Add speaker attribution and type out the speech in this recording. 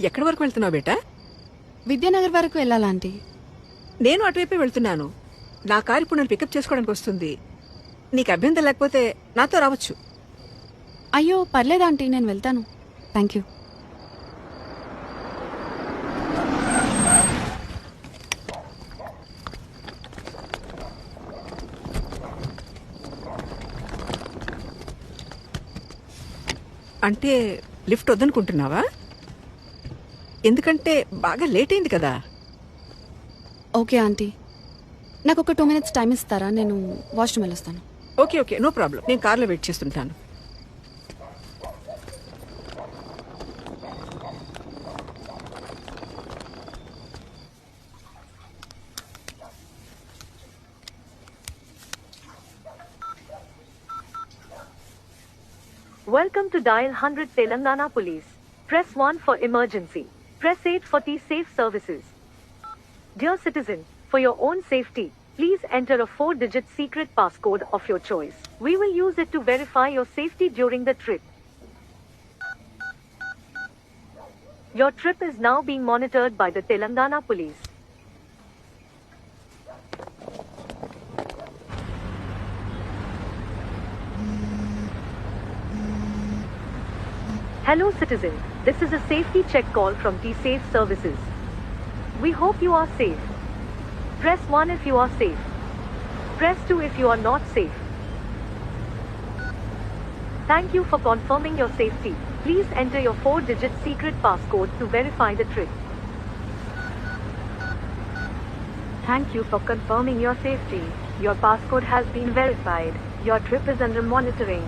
Speaker 1: ఎక్కడి వరకు వెళ్తున్నావు బేటా?
Speaker 2: విద్యానగర్ వరకు వెళ్ళాలా ఆంటీ?
Speaker 1: నేను అటువైపే వెళ్తున్నాను. నా కారు ఇప్పుడు నన్ను పికప్ చేసుకోవడానికి వస్తుంది. నీకు అభ్యంతరం లేకపోతే నాతో రావచ్చు.
Speaker 2: అయ్యో పర్లేదు ఆంటీ, నేను వెళ్తాను. Thank you.
Speaker 1: అంటే లిఫ్ట్ వద్దనుకుంటున్నావా? ఎందుకంటే బాగా లేట్ అయింది కదా.
Speaker 2: ఓకే ఆంటీ, నాకు ఒక 2 minutes టైం ఇస్తారా? నేను వాష్రూమ్ వెళ్ళొస్తాను.
Speaker 1: Okay okay, no problem. నేను కార్లో వెయిట్ చేస్తుంటాను.
Speaker 3: Welcome to Dial 100 Telangana Police. Press 1 for emergency. Press 8 for T-Safe services. Dear citizen, for your own safety, please enter a 4-digit secret passcode of your choice. We will use it to verify your safety during the trip. Your trip is now being monitored by the Telangana Police. Hello citizen, this is a safety check call from T-Safe services. We hope you are safe. Press 1 if you are safe. Press 2 if you are not safe. Thank you for confirming your safety. Please enter your 4-digit secret passcode to verify the trip. Thank you for confirming your safety. Your passcode has been verified. Your trip is under monitoring.